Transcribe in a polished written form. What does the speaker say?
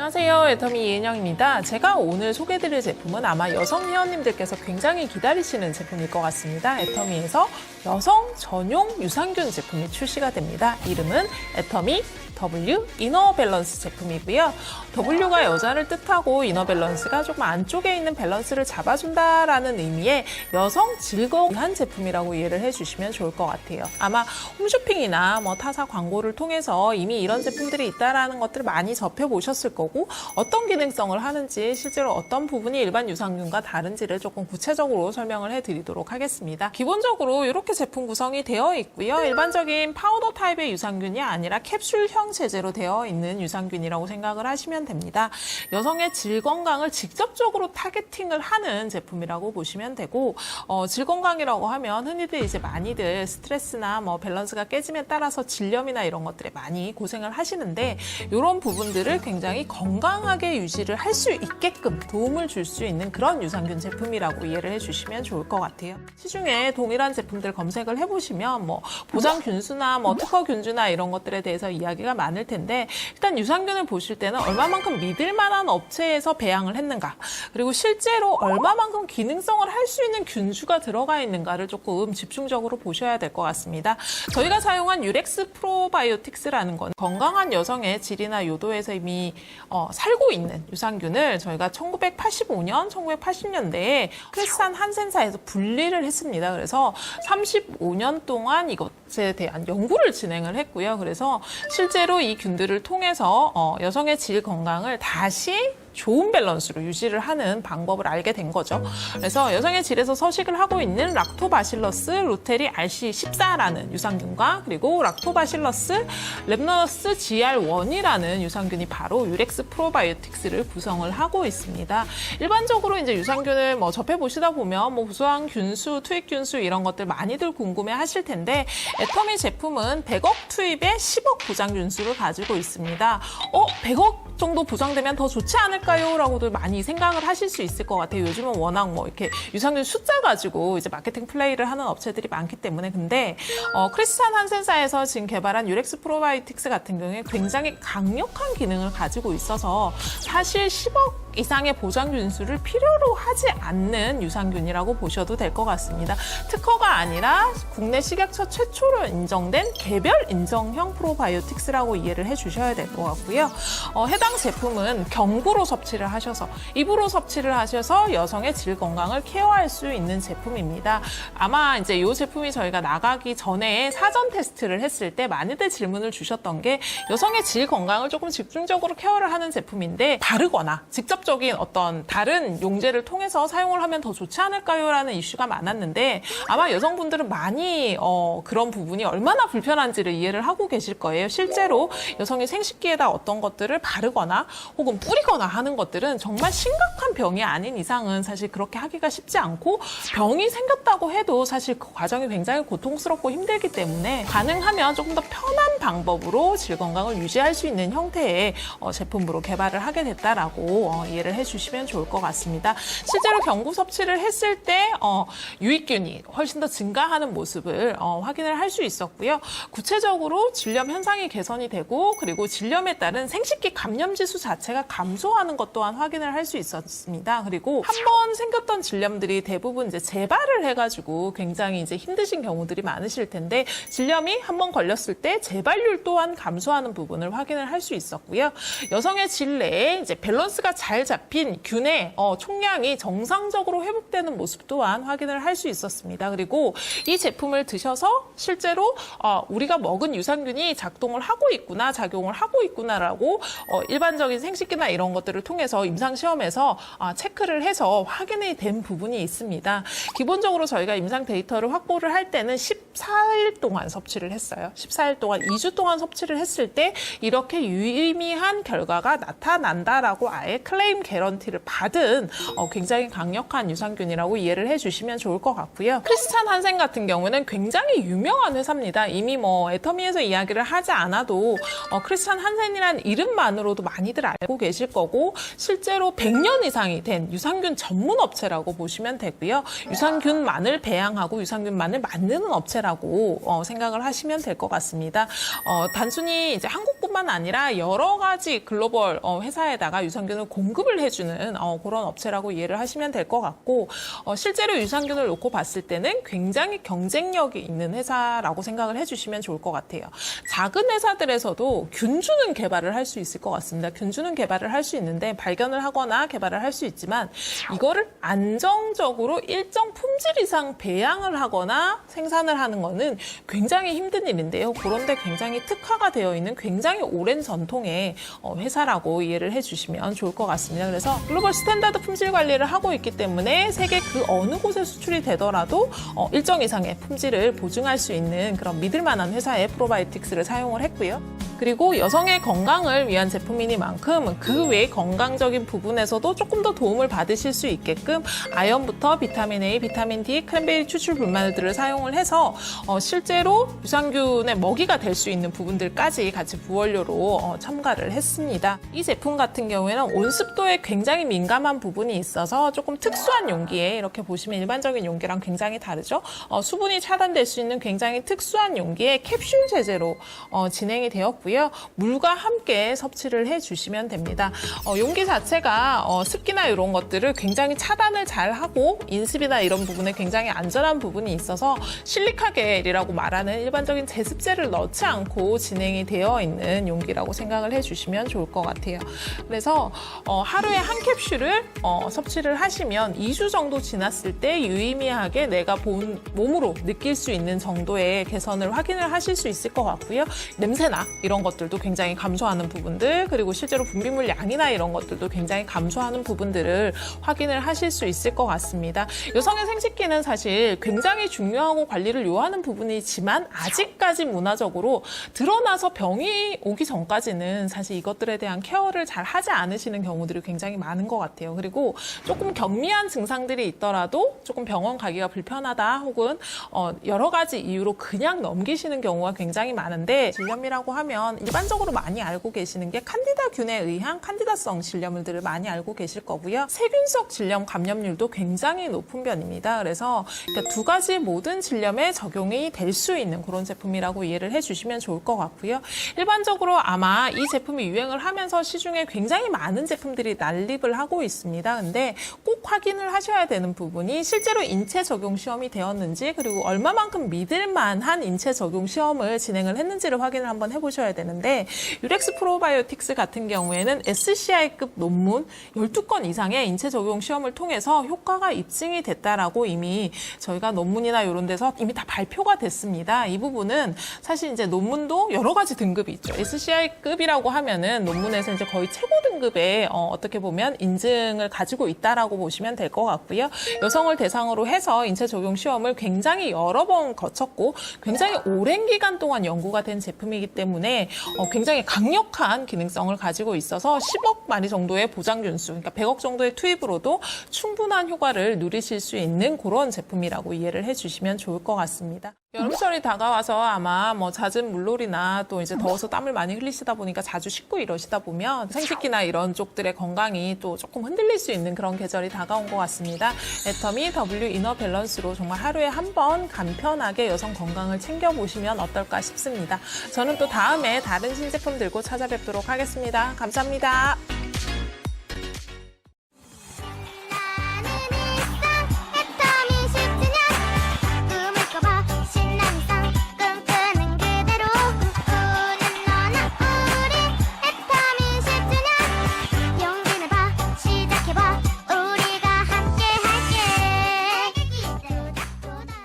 안녕하세요. 애터미 이은영입니다. 제가 오늘 소개해드릴 제품은 아마 여성 회원님들께서 굉장히 기다리시는 제품일 것 같습니다. 애터미에서 여성 전용 유산균 제품이 출시가 됩니다. 이름은 애터미 W 이너 밸런스 제품이고요. W가 여자를 뜻하고 이너 밸런스가 조금 안쪽에 있는 밸런스를 잡아준다라는 의미의 여성 즐거운 제품이라고 이해를 해주시면 좋을 것 같아요. 아마 홈쇼핑이나 타사 광고를 통해서 이미 이런 제품들이 있다라는 것들을 많이 접해보셨을 거고 어떤 기능성을 하는지 실제로 어떤 부분이 일반 유산균과 다른지를 조금 구체적으로 설명을 해드리도록 하겠습니다. 기본적으로 이렇게 제품 구성이 되어 있고요. 일반적인 파우더 타입의 유산균이 아니라 캡슐형 체제로 되어 있는 유산균이라고 생각을 하시면 됩니다. 여성의 질 건강을 직접적으로 타겟팅을 하는 제품이라고 보시면 되고 질 건강이라고 하면 흔히들 이제 많이들 스트레스나 밸런스가 깨짐에 따라서 질염이나 이런 것들에 많이 고생을 하시는데 이런 부분들을 굉장히 건강하게 유지를 할 수 있게끔 도움을 줄 수 있는 그런 유산균 제품이라고 이해를 해주시면 좋을 것 같아요. 시중에 동일한 제품들 검색을 해보시면 보장균수나 특허균주나 이런 것들에 대해서 이야기가 많을 텐데 일단 유산균을 보실 때는 얼마만큼 믿을 만한 업체에서 배양을 했는가 그리고 실제로 얼마만큼 기능성을 할 수 있는 균주가 들어가 있는가를 조금 집중적으로 보셔야 될 것 같습니다. 저희가 사용한 유렉스 프로바이오틱스라는 건 건강한 여성의 질이나 요도에서 이미 살고 있는 유산균을 저희가 1985년, 1980년대에 크리스찬 한센사에서 분리를 했습니다. 그래서 35년 동안 이것에 대한 연구를 진행을 했고요. 그래서 실제로 이 균들을 통해서 여성의 질 건강을 다시 좋은 밸런스로 유지를 하는 방법을 알게 된 거죠. 그래서 여성의 질에서 서식을 하고 있는 락토바실러스 루테리 RC14라는 유산균과 그리고 락토바실러스 랩너스 GR1이라는 유산균이 바로 유렉스 프로바이오틱스를 구성을 하고 있습니다. 일반적으로 이제 유산균을 접해보시다 보면 부수한 균수, 투입 균수 이런 것들 많이들 궁금해 하실 텐데 애터미 제품은 100억 투입에 10억 보장 균수를 가지고 있습니다. 100억 정도 보장되면 더 좋지 않을까요? 라고도 많이 생각을 하실 수 있을 것 같아요. 요즘은 워낙 이렇게 유산균 숫자 가지고 이제 마케팅 플레이를 하는 업체들이 많기 때문에 근데 크리스찬 한센사에서 지금 개발한 유렉스 프로바이오틱스 같은 경우에 굉장히 강력한 기능을 가지고 있어서 사실 10억 이상의 보장 균수를 필요로 하지 않는 유산균이라고 보셔도 될 것 같습니다. 특허가 아니라 국내 식약처 최초로 인정된 개별 인정형 프로바이오틱스라고 이해를 해주셔야 될 것 같고요. 해당 제품은 경구로 섭취를 하셔서 입으로 섭취를 하셔서 여성의 질 건강을 케어할 수 있는 제품입니다. 아마 이제 이 제품이 저희가 나가기 전에 사전 테스트를 했을 때 많이들 질문을 주셨던 게 여성의 질 건강을 조금 집중적으로 케어를 하는 제품인데 바르거나 직접적인 어떤 다른 용제를 통해서 사용을 하면 더 좋지 않을까요? 라는 이슈가 많았는데 아마 여성분들은 많이 그런 부분이 얼마나 불편한지를 이해를 하고 계실 거예요. 실제로 여성이 생식기에다 어떤 것들을 바르거나 혹은 뿌리거나 하는 것들은 정말 심각한 병이 아닌 이상은 사실 그렇게 하기가 쉽지 않고 병이 생겼다고 해도 사실 그 과정이 굉장히 고통스럽고 힘들기 때문에 가능하면 조금 더 편한 방법으로 질 건강을 유지할 수 있는 형태의 제품으로 개발을 하게 됐다라고 이해를 해주시면 좋을 것 같습니다. 실제로 경구 섭취를 했을 때 유익균이 훨씬 더 증가하는 모습을 확인을 할 수 있었고요. 구체적으로 질염 현상이 개선이 되고 그리고 질염에 따른 생식기 감염 지수 자체가 감소하는 것 또한 확인을 할 수 있었습니다. 그리고 한 번 생겼던 질염들이 대부분 이제 재발을 해가지고 굉장히 이제 힘드신 경우들이 많으실 텐데 질염이 한 번 걸렸을 때 재발률 또한 감소하는 부분을 확인을 할 수 있었고요. 여성의 질 내에 이제 밸런스가 잘 잡힌 균의 총량이 정상적으로 회복되는 모습 또한 확인을 할 수 있었습니다. 그리고 이 제품을 드셔서 실제로 우리가 먹은 유산균이 작동을 하고 있구나, 작용을 하고 있구나라고 일반적인 생식기나 이런 것들을 통해서 임상시험에서 체크를 해서 확인이 된 부분이 있습니다. 기본적으로 저희가 임상 데이터를 확보를 할 때는 14일 동안 섭취를 했어요. 14일 동안 2주 동안 섭취를 했을 때 이렇게 유의미한 결과가 나타난다라고 아예 클레임 개런티를 받은 굉장히 강력한 유산균이라고 이해를 해주시면 좋을 것 같고요. 크리스찬 한센 같은 경우는 굉장히 유명한 회사입니다. 이미 애터미에서 이야기를 하지 않아도 크리스찬 한센이라는 이름만으로도 많이들 알고 계실 거고 실제로 100년 이상이 된 유산균 전문 업체라고 보시면 되고요. 유산균만을 배양하고 유산균만을 만드는 업체라고 생각을 하시면 될 것 같습니다. 단순히 이제 한국뿐만 회사뿐만 아니라 여러 가지 글로벌 회사에다가 유산균을 공급을 해주는 그런 업체라고 이해를 하시면 될 것 같고 실제로 유산균을 놓고 봤을 때는 굉장히 경쟁력이 있는 회사라고 생각을 해주시면 좋을 것 같아요. 작은 회사들에서도 균주는 개발을 할 수 있을 것 같습니다. 균주는 개발을 할 수 있는데 발견을 하거나 개발을 할 수 있지만 이거를 안정적으로 일정 품질 이상 배양을 하거나 생산을 하는 거는 굉장히 힘든 일인데요. 그런데 굉장히 특화가 되어 있는 굉장히 오랜 전통의 회사라고 이해를 해주시면 좋을 것 같습니다. 그래서 글로벌 스탠다드 품질 관리를 하고 있기 때문에 세계 그 어느 곳에 수출이 되더라도 일정 이상의 품질을 보증할 수 있는 그런 믿을 만한 회사의 프로바이오틱스를 사용을 했고요. 그리고 여성의 건강을 위한 제품이니만큼 그 외 건강적인 부분에서도 조금 더 도움을 받으실 수 있게끔 아연부터 비타민 A, 비타민 D, 크랜베리 추출 불마늘들을 사용을 해서 실제로 유산균의 먹이가 될 수 있는 부분들까지 같이 부원료로 첨가를 했습니다. 이 제품 같은 경우에는 온습도에 굉장히 민감한 부분이 있어서 조금 특수한 용기에 이렇게 보시면 일반적인 용기랑 굉장히 다르죠. 수분이 차단될 수 있는 굉장히 특수한 용기에 캡슐 제제로 진행이 되었고요. 물과 함께 섭취를 해주시면 됩니다. 용기 자체가 습기나 이런 것들을 굉장히 차단을 잘 하고 인습이나 이런 부분에 굉장히 안전한 부분이 있어서 실리카겔이라고 말하는 일반적인 제습제를 넣지 않고 진행이 되어 있는 용기라고 생각을 해주시면 좋을 것 같아요. 그래서 하루에 한 캡슐을 섭취를 하시면 2주 정도 지났을 때 유의미하게 내가 몸으로 느낄 수 있는 정도의 개선을 확인을 하실 수 있을 것 같고요. 냄새나 이런 것들도 굉장히 감소하는 부분들, 그리고 실제로 분비물 양이나 이런 것들도 굉장히 감소하는 부분들을 확인을 하실 수 있을 것 같습니다. 여성의 생식기는 사실 굉장히 중요하고 관리를 요하는 부분이지만 아직까지 문화적으로 드러나서 병이 오기 전까지는 사실 이것들에 대한 케어를 잘 하지 않으시는 경우들이 굉장히 많은 것 같아요. 그리고 조금 경미한 증상들이 있더라도 조금 병원 가기가 불편하다 혹은 여러 가지 이유로 그냥 넘기시는 경우가 굉장히 많은데, 질염이라고 하면 일반적으로 많이 알고 계시는 게 칸디다균에 의한 칸디다성 질염들을 많이 알고 계실 거고요. 세균성 질염 감염률도 굉장히 높은 편입니다. 그래서 두 가지 모든 질염에 적용이 될 수 있는 그런 제품이라고 이해를 해주시면 좋을 것 같고요. 일반적으로 아마 이 제품이 유행을 하면서 시중에 굉장히 많은 제품들이 난립을 하고 있습니다. 근데 꼭 확인을 하셔야 되는 부분이 실제로 인체 적용 시험이 되었는지, 그리고 얼마만큼 믿을 만한 인체 적용 시험을 진행을 했는지를 확인을 한번 해보셔야 되는데, 유렉스 프로바이오틱스 같은 경우에는 SCI급 논문 12건 이상의 인체 적용 시험을 통해서 효과가 입증이 됐다라고 이미 저희가 논문이나 이런 데서 이미 다 발표가 됐습니다. 이 부분은 사실 이제 논문도 여러 가지 등급이 있죠. SCI급이라고 하면은 논문에서 이제 거의 최고 등급의 어떻게 보면 인증을 가지고 있다라고 보시면 될 것 같고요. 여성을 대상으로 해서 인체 적용 시험을 굉장히 여러 번 거쳤고 굉장히 오랜 기간 동안 연구가 된 제품이기 때문에 굉장히 강력한 기능성을 가지고 있어서 10억 마리 정도의 보장균수, 그러니까 100억 정도의 투입으로도 충분한 효과를 누리실 수 있는 그런 제품이라고 이해를 해주시면 좋을 것 같습니다. 여름철이 다가와서 아마 잦은 물놀이나 또 이제 더워서 땀을 많이 흘리시다 보니까 자주 씻고 이러시다 보면 생식기나 이런 쪽들의 건강이 또 조금 흔들릴 수 있는 그런 계절이 다가온 것 같습니다. 애터미 W 이너 밸런스로 정말 하루에 한 번 간편하게 여성 건강을 챙겨보시면 어떨까 싶습니다. 저는 또 다음에 다른 신제품 들고 찾아뵙도록 하겠습니다. 감사합니다.